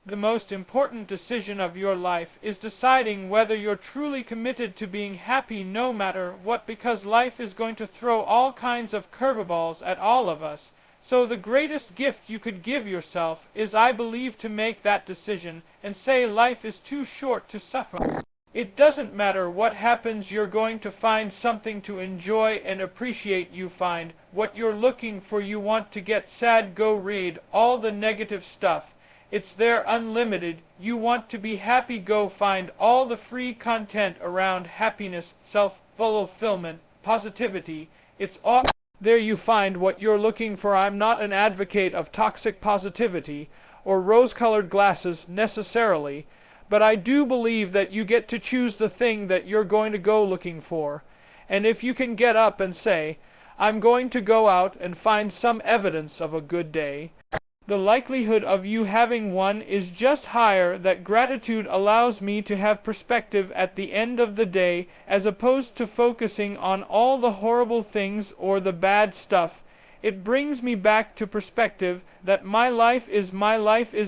The most important decision of your life is deciding whether you're truly committed to being happy no matter what, because life is going to throw all kinds of curveballs at all of us. So the greatest gift you could give yourself is, I believe, to make that decision and say life is too short to suffer. It doesn't matter what happens, you're going to find something to enjoy and appreciate. You find what you're looking for. You want to get sad, go read all the negative stuff. It's there unlimited. You want to be happy, go find all the free content around happiness, self-fulfillment, positivity. It's all there. You find what you're looking for. I'm not an advocate of toxic positivity or rose-colored glasses necessarily, but I do believe that you get to choose the thing that you're going to go looking for. And if you can get up and say, I'm going to go out and find some evidence of a good day, the likelihood of you having one is just higher. That gratitude allows me to have perspective at the end of the day, as opposed to focusing on all the horrible things or the bad stuff. It brings me back to perspective that my life is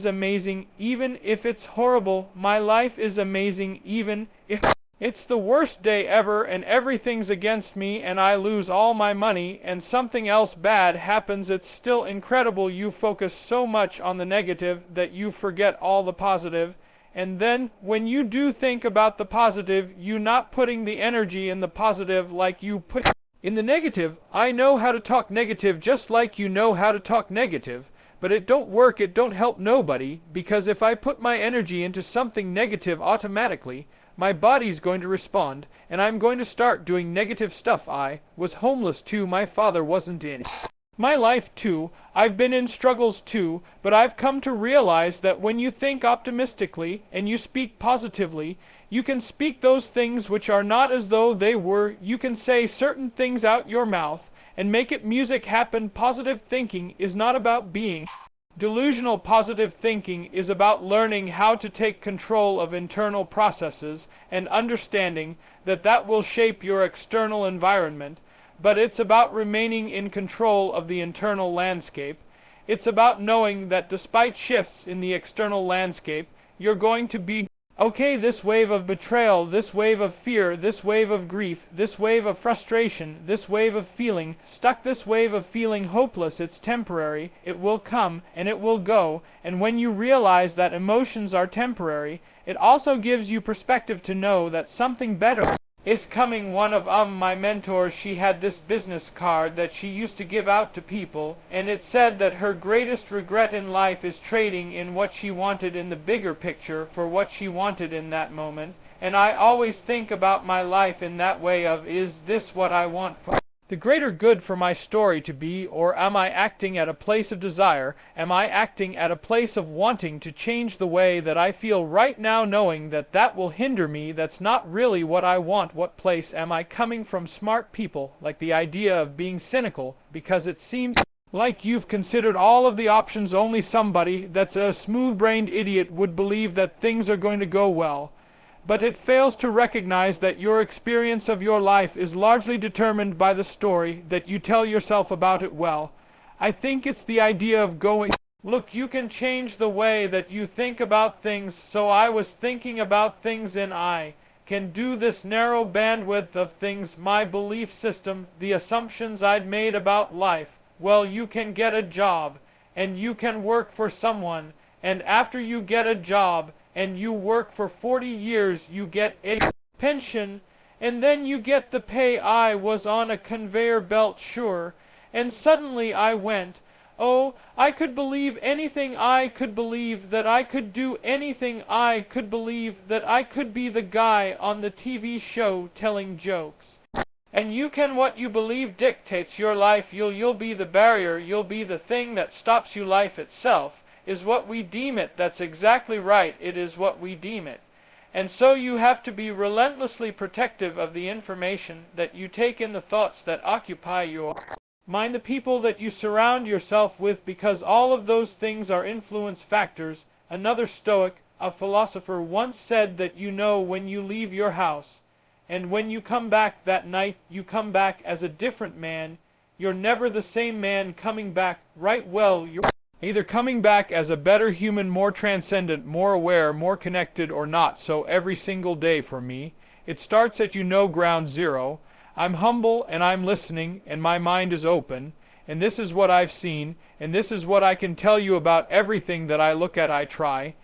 amazing even if it's horrible. My life is amazing even if it's the worst day ever and everything's against me and I lose all my money and something else bad happens. It's still incredible. You focus so much on the negative that you forget all the positive. And then when you do think about the positive, you're not putting the energy in the positive like you put in the negative. I know how to talk negative just like you know how to talk negative, but it don't work. It don't help nobody, because if I put my energy into something negative, automatically my body's going to respond, and I'm going to start doing negative stuff. I was homeless too. My father wasn't in my life too. I've been in struggles too, but I've come to realize that when you think optimistically and you speak positively, you can speak those things which are not as though they were. You can say certain things out your mouth and make it music happen. Positive thinking is not about being delusional. Positive thinking is about learning how to take control of internal processes and understanding that that will shape your external environment. But it's about remaining in control of the internal landscape. It's about knowing that despite shifts in the external landscape, you're going to be okay. This wave of betrayal, this wave of fear, this wave of grief, this wave of frustration, this wave of feeling stuck, this wave of feeling hopeless, it's temporary. It will come and it will go. And when you realize that emotions are temporary, it also gives you perspective to know that something better is coming. One of my mentors, she had this business card that she used to give out to people, and it said that her greatest regret in life is trading in what she wanted in the bigger picture for what she wanted in that moment. And I always think about my life in that way of, is this what I want for the greater good for my story to be, or am I acting at a place of desire? Am I acting at a place of wanting to change the way that I feel right now, knowing that that will hinder me? That's not really what I want. What place am I coming from? Smart people like the idea of being cynical, because it seems like you've considered all of the options. Only somebody that's a smooth-brained idiot would believe that things are going to go well. But it fails to recognize that your experience of your life is largely determined by the story that you tell yourself about it. Well, I think it's the idea of going, look, you can change the way that you think about things. So I was thinking about things and I can do this narrow bandwidth of things, my belief system, the assumptions I'd made about life. Well, you can get a job and you can work for someone, and after you get a job and you work for 40 years, you get a pension, and then you get the pay. I was on a conveyor belt, sure, and suddenly I went, oh, I could believe anything. I could believe that I could do anything. I could believe that I could be the guy on the TV show telling jokes. And you can, what you believe dictates your life. You'll be the barrier. You'll be the thing that stops you. Life itself is what we deem it. That's exactly right. It is what we deem it. And so you have to be relentlessly protective of the information that you take in, the thoughts that occupy your mind, the people that you surround yourself with, because all of those things are influence factors. Another Stoic, a philosopher, once said that you know when you leave your house, and when you come back that night, you come back as a different man. You're never the same man coming back. Right? Well, either coming back as a better human, more transcendent, more aware, more connected, or not so every single day for me. It starts at ground zero. I'm humble and I'm listening and my mind is open, and this is what I've seen, and this is what I can tell you about everything that I look at. I try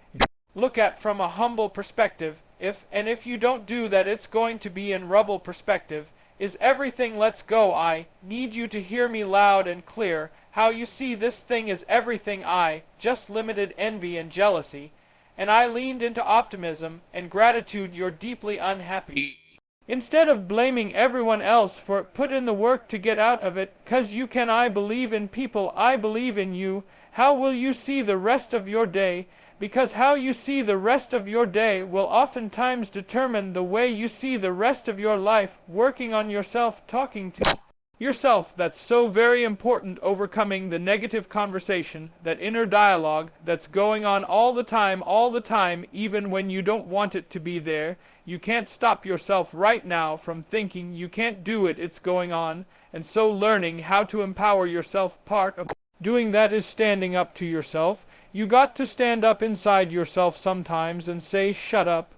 look at from a humble perspective. If you don't do that, it's going to be in rubble perspective. Is everything let's go. I need you to hear me loud and clear. How you see this thing is everything. I just limited envy and jealousy. And I leaned into optimism and gratitude. You're deeply unhappy. Instead of blaming everyone else for it, put in the work to get out of it. 'Cause you can. I believe in people. I believe in you. How will you see the rest of your day? Because how you see the rest of your day will oftentimes determine the way you see the rest of your life. Working on yourself, talking to yourself, that's so very important. Overcoming the negative conversation, that inner dialogue that's going on all the time, even when you don't want it to be there. You can't stop yourself right now from thinking. You can't do it. It's going on. And so learning how to empower yourself, part of doing that is standing up to yourself. You got to stand up inside yourself sometimes and say, shut up.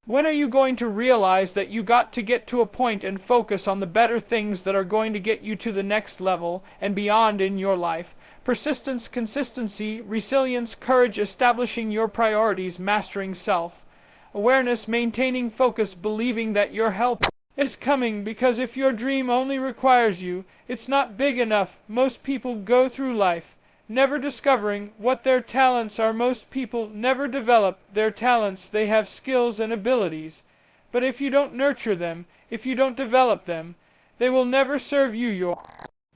When are you going to realize that you got to get to a point and focus on the better things that are going to get you to the next level and beyond in your life? Persistence, consistency, resilience, courage, establishing your priorities, mastering self. Awareness, maintaining focus, believing that your help is coming, because if your dream only requires you, it's not big enough. Most people go through life never discovering what their talents are. Most people never develop their talents. They have skills and abilities, but if you don't nurture them, if you don't develop them, they will never serve you. Your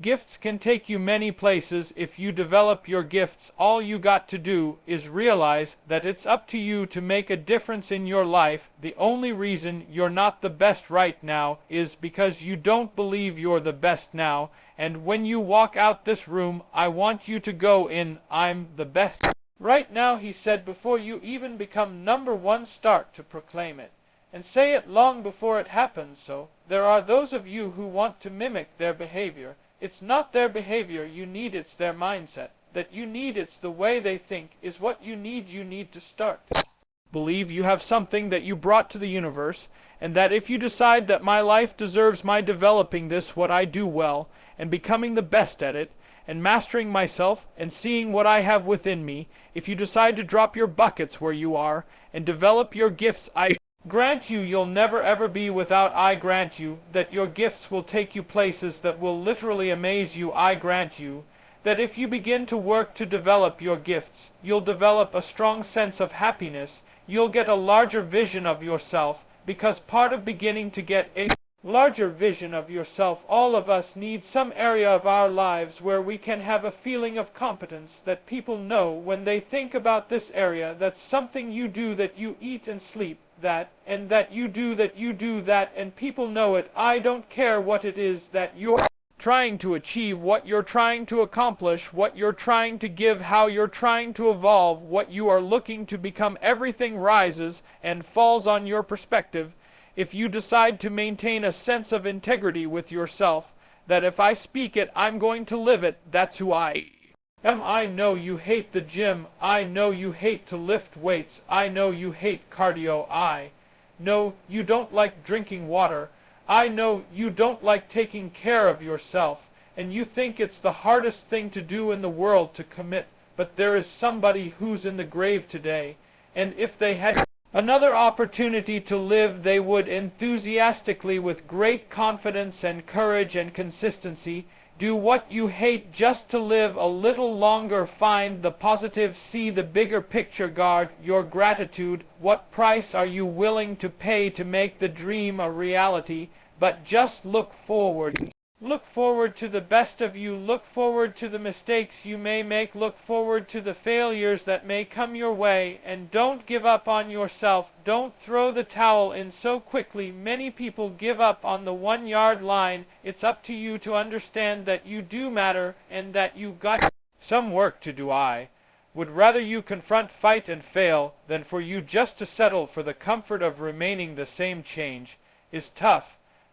gifts can take you many places. If you develop your gifts, all you got to do is realize that it's up to you to make a difference in your life. The only reason you're not the best right now is because you don't believe you're the best now. And when you walk out this room, I want you to go in, I'm the best right now, he said, before you even become number one. Start to proclaim it and say it long before it happens. So there are those of you who want to mimic their behavior. It's not their behavior you need, it's their mindset that you need. It's the way they think is what you need. You need to start. Believe you have something that you brought to the universe, and that if you decide that my life deserves my developing this, what I do well, and becoming the best at it, and mastering myself, and seeing what I have within me, if you decide to drop your buckets where you are, and develop your gifts, I grant you you'll never ever be without. I grant you that your gifts will take you places that will literally amaze you. I grant you that if you begin to work to develop your gifts, you'll develop a strong sense of happiness. You'll get a larger vision of yourself, because part of beginning to get a larger vision of yourself, all of us need some area of our lives where we can have a feeling of competence, that people know when they think about this area. That's something you do, that you eat and sleep, that, and that you do that, and people know it. I don't care what it is that you're trying to achieve, what you're trying to accomplish, what you're trying to give, how you're trying to evolve, what you are looking to become. Everything rises and falls on your perspective. If you decide to maintain a sense of integrity with yourself, that if I speak it, I'm going to live it, that's who I am. I know you hate the gym. I know you hate to lift weights. I know you hate cardio. I know you don't like drinking water. I know you don't like taking care of yourself, and you think it's the hardest thing to do in the world to commit. But there is somebody who's in the grave today, and if they had another opportunity to live, they would enthusiastically, with great confidence and courage and consistency, do what you hate just to live a little longer. Find the positive, see the bigger picture, guard your gratitude. What price are you willing to pay to make the dream a reality? But just look forward. Look forward to the best of you. Look forward to the mistakes you may make. Look forward to the failures that may come your way. And don't give up on yourself. Don't throw the towel in so quickly. Many people give up on the 1-yard line. It's up to you to understand that you do matter and that you got some work to do. I would rather you confront, fight, and fail than for you just to settle for the comfort of remaining the same. Change is tough,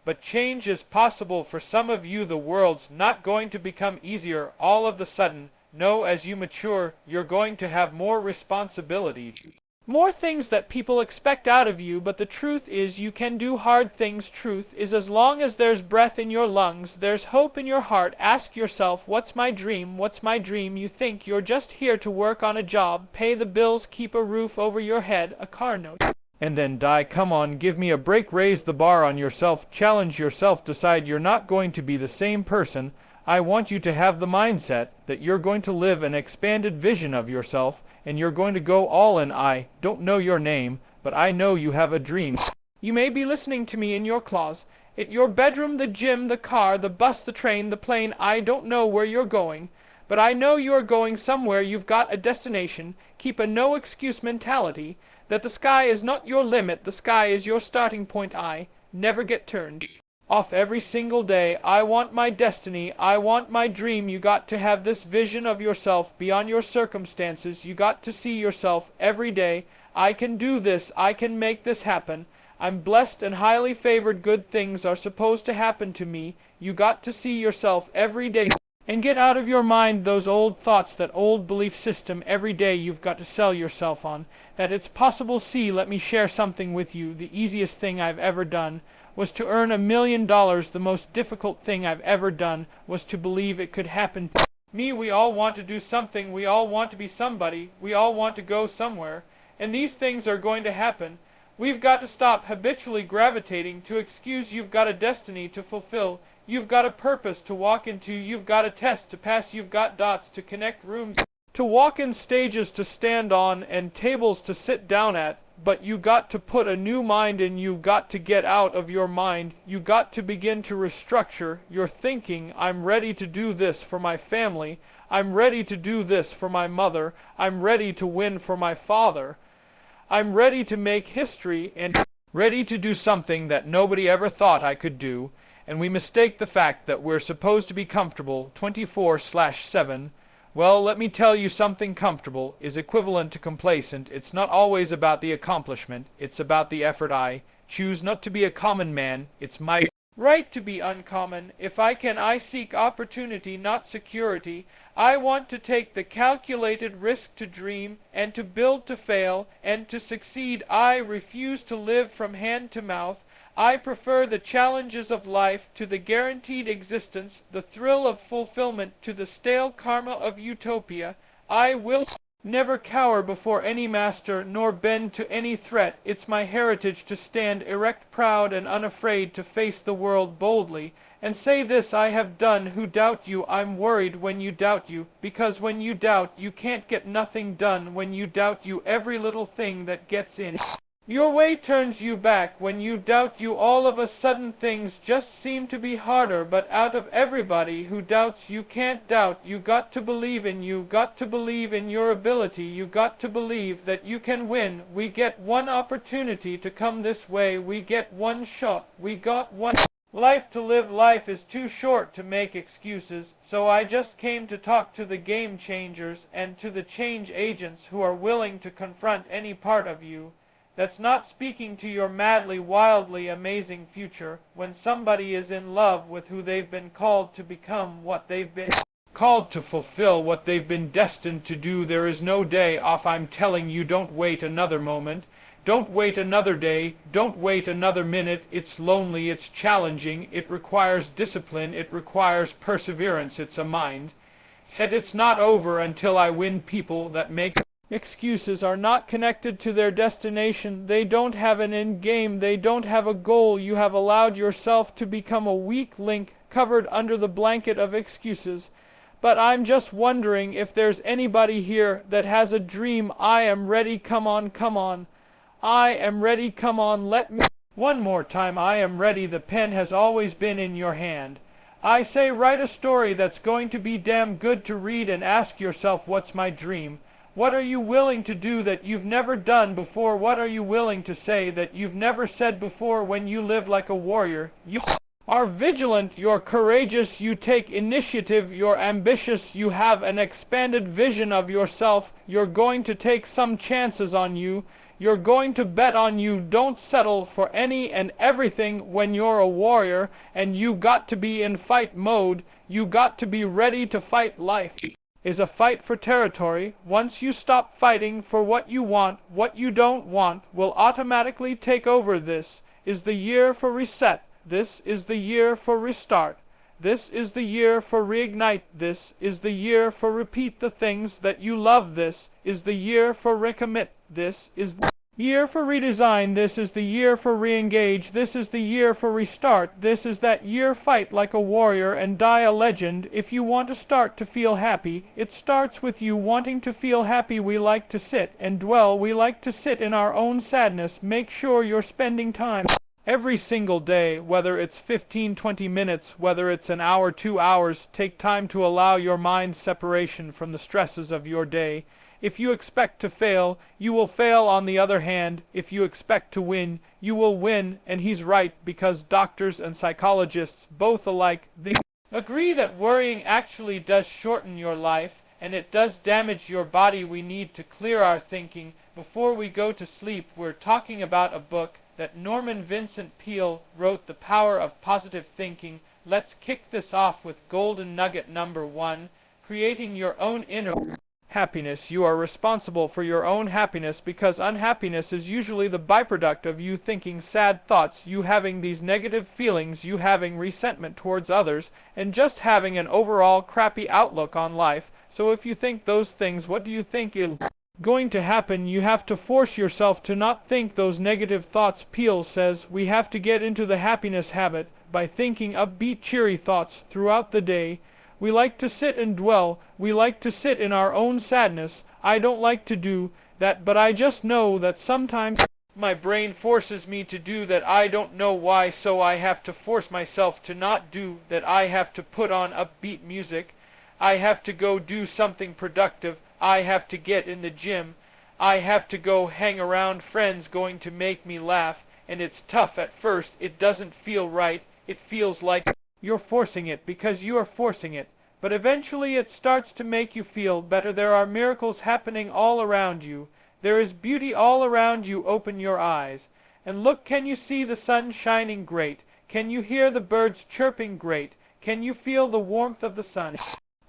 but change is possible for some of you. The world's not going to become easier all of the sudden. No, as you mature, you're going to have more responsibilities. More things that people expect out of you, but the truth is you can do hard things. Truth is, as long as there's breath in your lungs, there's hope in your heart. Ask yourself, what's my dream? What's my dream? You think you're just here to work on a job, pay the bills, keep a roof over your head, a car note, and then die. Come on, give me a break. Raise the bar on yourself. Challenge yourself. Decide you're not going to be the same person. I want you to have the mindset that you're going to live an expanded vision of yourself, and you're going to go all in. I don't know your name, but I know you have a dream. You may be listening to me in your closet, at your bedroom, the gym, the car, the bus, the train, the plane. I don't know where you're going, but I know you're going somewhere. You've got a destination. Keep a no-excuse mentality, that the sky is not your limit, the sky is your starting point. I never get turned off every single day. I want my destiny. I want my dream. You got to have this vision of yourself beyond your circumstances. You got to see yourself every day. I can do this. I can make this happen. I'm blessed and highly favored. Good things are supposed to happen to me. You got to see yourself every day. And get out of your mind those old thoughts, that old belief system. Every day you've got to sell yourself on that it's possible. See, let me share something with you. The easiest thing I've ever done was to earn $1 million. The most difficult thing I've ever done was to believe it could happen to me. We all want to do something. We all want to be somebody. We all want to go somewhere. And these things are going to happen. We've got to stop habitually gravitating to excuse. You've got a destiny to fulfill. You've got a purpose to walk into. You've got a test to pass. You've got dots to connect, rooms to walk in, stages to stand on, and tables to sit down at. But you got to put a new mind in. You got to get out of your mind. You got to begin to restructure your thinking. I'm ready to do this for my family. I'm ready to do this for my mother. I'm ready to win for my father. I'm ready to make history and ready to do something that nobody ever thought I could do. And we mistake the fact that we're supposed to be comfortable 24/7. Well, let me tell you something. Comfortable is equivalent to complacent. It's not always about the accomplishment. It's about the effort. I choose not to be a common man. It's my right to be uncommon. If I can, I seek opportunity, not security. I want to take the calculated risk to dream and to build, to fail and to succeed. I refuse to live from hand to mouth. I prefer the challenges of life to the guaranteed existence, the thrill of fulfillment to the stale karma of utopia. I will never cower before any master, nor bend to any threat. It's my heritage to stand erect, proud and unafraid, to face the world boldly and say, this I have done. Who doubt you? I'm worried when you doubt you, because when you doubt you can't get nothing done. When you doubt you, every little thing that gets in your way turns you back. When you doubt you, all of a sudden things just seem to be harder. But out of everybody who doubts, you can't doubt. You got to believe in you, got to believe in your ability. You got to believe that you can win. We get one opportunity to come this way. We get one shot. We got one life to live. Life is too short to make excuses. So I just came to talk to the game changers and to the change agents who are willing to confront any part of you that's not speaking to your madly, wildly amazing future. When somebody is in love with who they've been called to become, what they've been called to fulfill, what they've been destined to do, there is no day off. I'm telling you, don't wait another moment. Don't wait another day. Don't wait another minute. It's lonely. It's challenging. It requires discipline. It requires perseverance. It's a mind set. It's not over until I win. People that make excuses are not connected to their destination. They don't have an end game. They don't have a goal. You have allowed yourself to become a weak link covered under the blanket of excuses. But I'm just wondering if there's anybody here that has a dream. I am ready. Come on, come on. I am ready. Come on, let me. One more time. I am ready. The pen has always been in your hand. I say, write a story that's going to be damn good to read, and ask yourself, what's my dream? What are you willing to do that you've never done before? What are you willing to say that you've never said before? When you live like a warrior, you are vigilant, you're courageous, you take initiative, you're ambitious, you have an expanded vision of yourself. You're going to take some chances on you. You're going to bet on you. Don't settle for any and everything when you're a warrior, and you got to be in fight mode. You got to be ready to fight life. is a fight for territory. Once you stop fighting for what you don't want will automatically take over. This is the year for reset. This is the year for restart. This is the year for reignite. This is the year for repeat the things that you love. This is the year for recommit. This is the year for redesign. This is the year for re-engage. This is the year for restart. This is that year. Fight like a warrior and die a legend. If you want to start to feel happy, it starts with you wanting to feel happy. We like to sit and dwell. We like to sit in our own sadness. Make sure you're spending time every single day, whether it's 15-20 minutes, whether it's an hour, 2 hours. Take time to allow your mind separation from the stresses of your day. If you expect to fail, you will fail. On the other hand, if you expect to win, you will win. And he's right, because doctors and psychologists both alike they agree that worrying actually does shorten your life, and it does damage your body. We need to clear our thinking before we go to sleep. We're talking about a book that Norman Vincent Peale wrote, The Power of Positive Thinking. Let's kick this off with golden nugget number 1, creating your own inner happiness. You are responsible for your own happiness, because unhappiness is usually the byproduct of you thinking sad thoughts, you having these negative feelings, you having resentment towards others, and just having an overall crappy outlook on life. So if you think those things, what do you think is going to happen? You have to force yourself to not think those negative thoughts. Peale says we have to get into the happiness habit by thinking upbeat, cheery thoughts throughout the day. We like to sit and dwell. We like to sit in our own sadness. I don't like to do that, but I just know that sometimes my brain forces me to do that. I don't know why, so I have to force myself to not do that. I have to put on upbeat music. I have to go do something productive. I have to get in the gym. I have to go hang around friends going to make me laugh. And it's tough at first. It doesn't feel right. It feels like you're forcing it because you are forcing it. But eventually it starts to make you feel better. There are miracles happening all around you. There is beauty all around you. Open your eyes and look. Can you see the sun shining? Great. Can you hear the birds chirping? Great. Can you feel the warmth of the sun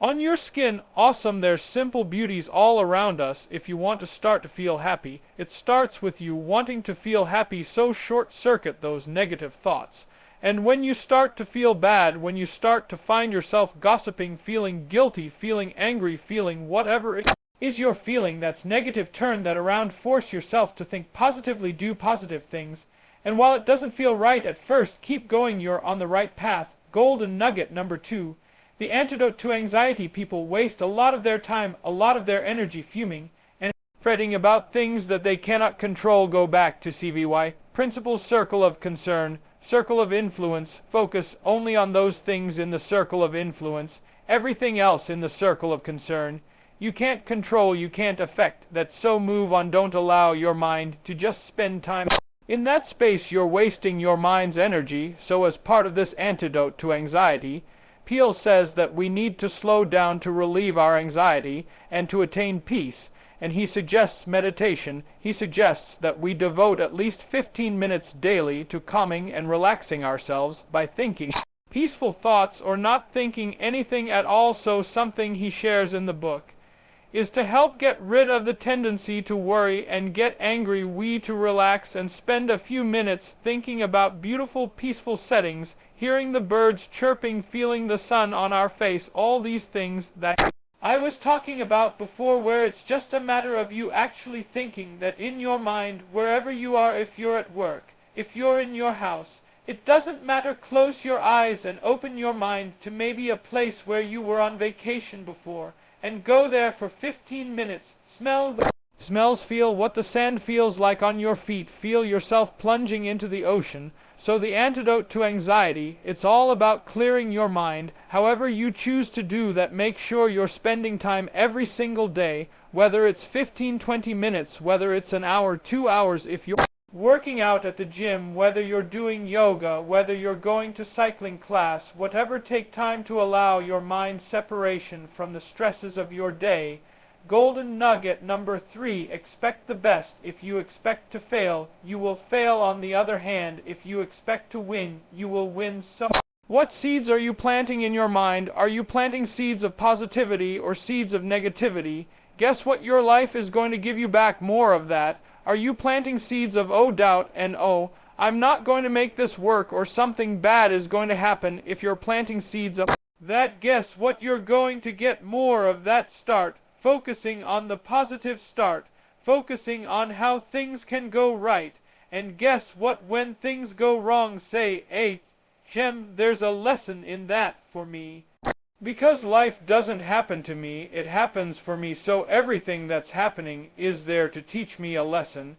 on your skin? Awesome. There's simple beauties all around us. If you want to start to feel happy, it starts with you wanting to feel happy. So short circuit those negative thoughts. And when you start to feel bad, when you start to find yourself gossiping, feeling guilty, feeling angry, feeling whatever it is you're feeling that's negative, turn that around. Force yourself to think positively, do positive things. And while it doesn't feel right at first, keep going. You're on the right path. Golden nugget number 2. The antidote to anxiety. People waste a lot of their time, a lot of their energy fuming and fretting about things that they cannot control. Go back to CVY principles. Circle of concern, circle of influence. Focus only on those things in the circle of influence. Everything else in the circle of concern you can't control, you can't affect. That so move on. Don't allow your mind to just spend time in that space. You're wasting your mind's energy. So as part of this antidote to anxiety, Peale says that we need to slow down to relieve our anxiety and to attain peace. And he suggests meditation. He suggests that we devote at least 15 minutes daily to calming and relaxing ourselves by thinking peaceful thoughts or not thinking anything at all. So something he shares in the book is to help get rid of the tendency to worry and get angry. We to relax and spend a few minutes thinking about beautiful, peaceful settings, hearing the birds chirping, feeling the sun on our face. All these things that I was talking about before, where it's just a matter of you actually thinking that in your mind, wherever you are. If you're at work, if you're in your house, it doesn't matter. Close your eyes and open your mind to maybe a place where you were on vacation before, and go there for 15 minutes. Smell the smells, feel what the sand feels like on your feet, feel yourself plunging into the ocean. So the antidote to anxiety, it's all about clearing your mind. However you choose to do that, make sure you're spending time every single day, whether it's 15-20 minutes, whether it's an hour, 2 hours. If you're working out at the gym, whether you're doing yoga, whether you're going to cycling class, whatever, take time to allow your mind separation from the stresses of your day. Golden nugget number 3. Expect the best. If you expect to fail, you will fail. On the other hand, if you expect to win, you will win. So What seeds are you planting in your mind? Are you planting seeds of positivity or seeds of negativity? Guess what, your life is going to give you back more of that. Are you planting seeds of doubt and I'm not going to make this work, or something bad is going to happen? If you're planting seeds of that, guess what, you're going to get more of that. Start focusing on the positive, start focusing on how things can go right, and guess what, when things go wrong, say, hey, Shem, there's a lesson in that for me. Because life doesn't happen to me, it happens for me, so everything that's happening is there to teach me a lesson.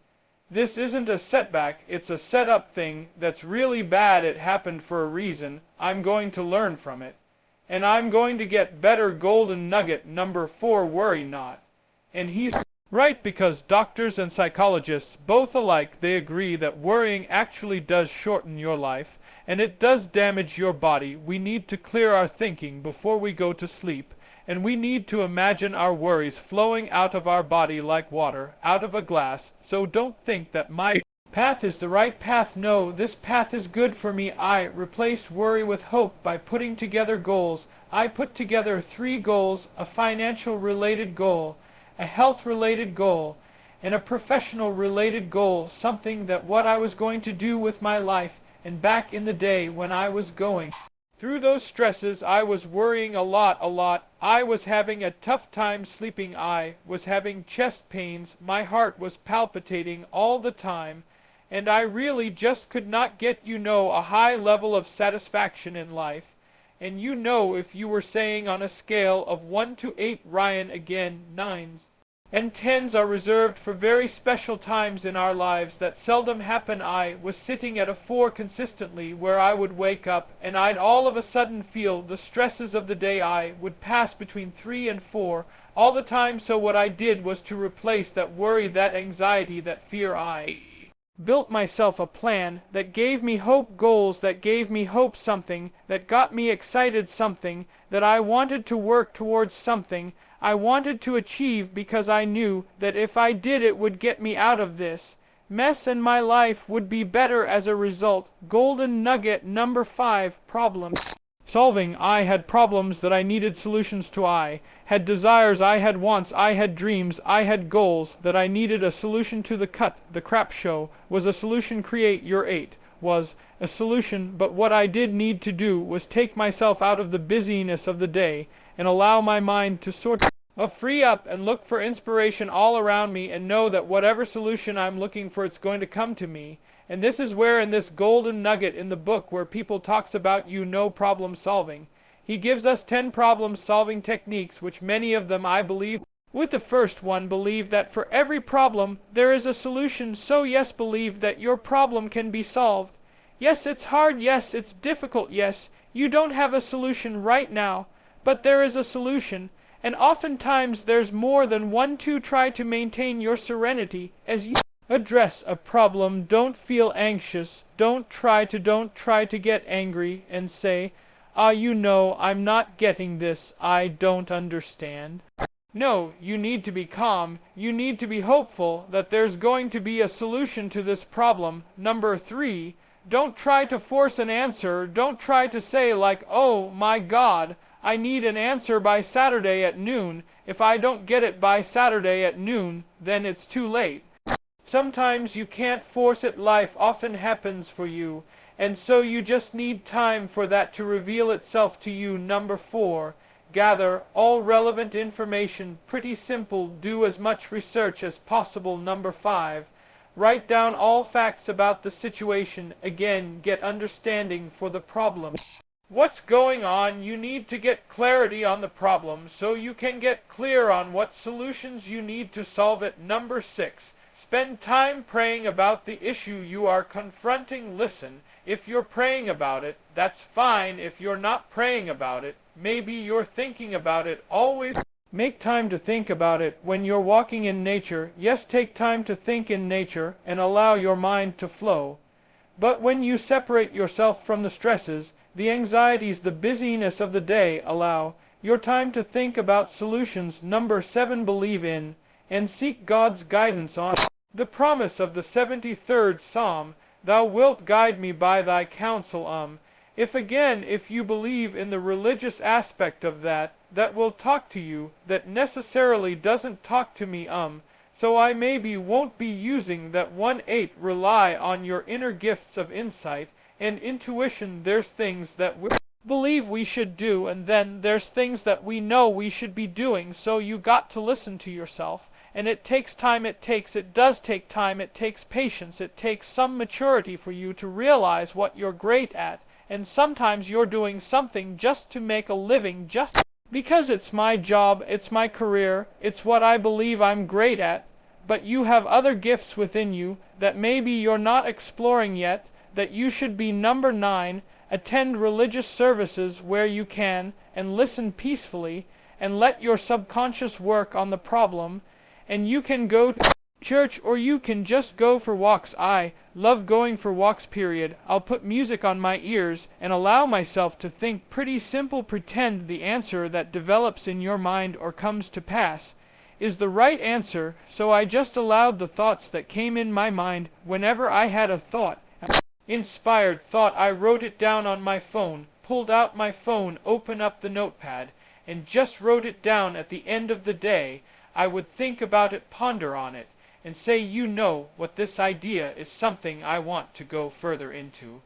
This isn't a setback, it's a set-up thing that's really bad. It happened for a reason. I'm going to learn from it. And I'm going to get better. Golden nugget number 4, worry not. And he's right, because doctors and psychologists, both alike, they agree that worrying actually does shorten your life, and it does damage your body. We need to clear our thinking before we go to sleep, and we need to imagine our worries flowing out of our body like water out of a glass. So don't think that my path is the right path. No, this path is good for me. I replaced worry with hope by putting together goals. I put together 3 goals: a financial related goal, a health related goal, and a professional related goal, something that what I was going to do with my life. And back in the day when I was going through those stresses, I was worrying a lot. I was having a tough time sleeping. I was having chest pains. My heart was palpitating all the time. And I really just could not get, a high level of satisfaction in life. And if you were saying on a scale of 1 to 8, Ryan, again, 9s and 10s are reserved for very special times in our lives that seldom happen. I was sitting at a 4 consistently, where I would wake up and I'd all of a sudden feel the stresses of the day. I would pass between 3 and 4 all the time. So what I did was to replace that worry, that anxiety, that fear. I built myself a plan that gave me hope, goals that gave me hope, something that got me excited, something that I wanted to work towards, something I wanted to achieve, because I knew that if I did, it would get me out of this mess and my life would be better as a result. Golden nugget number 5, problem solving. I had problems that I needed solutions to. I had desires, I had wants, I had dreams, I had goals that I needed a solution to. The crap show was a solution. Create your 8 was a solution, but what I did need to do was take myself out of the busyness of the day and allow my mind to sort of free up and look for inspiration all around me, and know that whatever solution I'm looking for, it's going to come to me. And this is where, in this golden nugget in the book, where people talks about problem solving, he gives us 10 problem solving techniques, which many of them, I believe with the first one, believe that for every problem there is a solution. So yes, believe that your problem can be solved. Yes, it's hard, yes, it's difficult, yes, you don't have a solution right now, but there is a solution. And oftentimes there's more than one. To try to maintain your serenity as you address a problem. Don't feel anxious. Don't try to get angry and say, I'm not getting this, I don't understand. No, you need to be calm. You need to be hopeful that there's going to be a solution to this problem. Number 3, don't try to force an answer. Don't try to say like, oh my God, I need an answer by Saturday at noon. If I don't get it by Saturday at noon, then it's too late. Sometimes you can't force it. Life often happens for you, and so you just need time for that to reveal itself to you. Number 4, gather all relevant information. Pretty simple. Do as much research as possible. Number 5, write down all facts about the situation. Again, get understanding for the problem. What's going on? You need to get clarity on the problem so you can get clear on what solutions you need to solve it. Number 6, spend time praying about the issue you are confronting. Listen, if you're praying about it, that's fine. If you're not praying about it, maybe you're thinking about it. Always make time to think about it. When you're walking in nature, yes, take time to think in nature and allow your mind to flow. But when you separate yourself from the stresses, the anxieties, the busyness of the day, allow your time to think about solutions. Number 7, believe in and seek God's guidance on the promise of the 73rd Psalm. Thou wilt guide me by thy counsel, If you believe in the religious aspect of that, that will talk to you, that necessarily doesn't talk to me, so I maybe won't be using that 1/8 rely on your inner gifts of insight and intuition. There's things that we believe we should do, and then there's things that we know we should be doing, so you got to listen to yourself. And it takes time, it does take time, it takes patience, it takes some maturity for you to realize what you're great at, and sometimes you're doing something just to make a living, just because it's my job, it's my career, it's what I believe I'm great at, but you have other gifts within you that maybe you're not exploring yet, that you should be number 9, attend religious services where you can, and listen peacefully, and let your subconscious work on the problem, and you can go to church or you can just go for walks. I love going for walks, period. I'll put music on my ears and allow myself to think pretty simple, pretend the answer that develops in your mind or comes to pass is the right answer, so I just allowed the thoughts that came in my mind whenever I had a thought. Inspired thought, I wrote it down on my phone, pulled out my phone, opened up the notepad, and just wrote it down. At the end of the day, I would think about it, ponder on it, and say, you know what, this idea is something I want to go further into.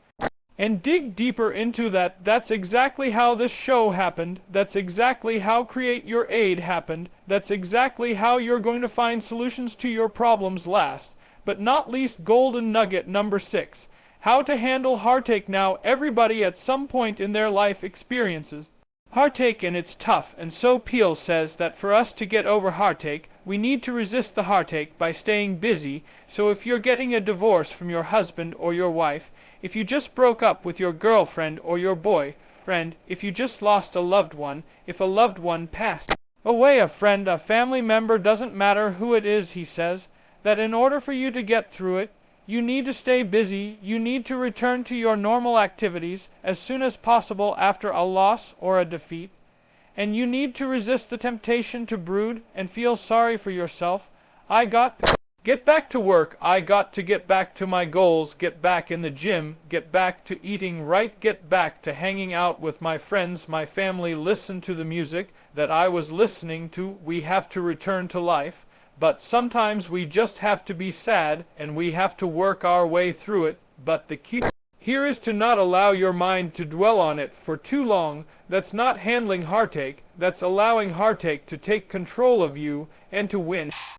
And dig deeper into that. That's exactly how this show happened. That's exactly how Create Your Aid happened. That's exactly how you're going to find solutions to your problems. Last but not least, golden nugget number 6. How to handle heartache. Now, everybody at some point in their life experiences heartache, and it's tough, and so Peel says that for us to get over heartache, we need to resist the heartache by staying busy. So if you're getting a divorce from your husband or your wife, if you just broke up with your girlfriend or your boyfriend, if you just lost a loved one, if a loved one passed away, a friend, a family member, doesn't matter who it is, he says, that in order for you to get through it, you need to stay busy, you need to return to your normal activities as soon as possible after a loss or a defeat, and you need to resist the temptation to brood and feel sorry for yourself. I got to get back to work, I got to get back to my goals, get back in the gym, get back to eating right, get back to hanging out with my friends, my family, listen to the music that I was listening to. We have to return to life. But sometimes we just have to be sad, and we have to work our way through it. But the key here is to not allow your mind to dwell on it for too long. That's not handling heartache, that's allowing heartache to take control of you and to win.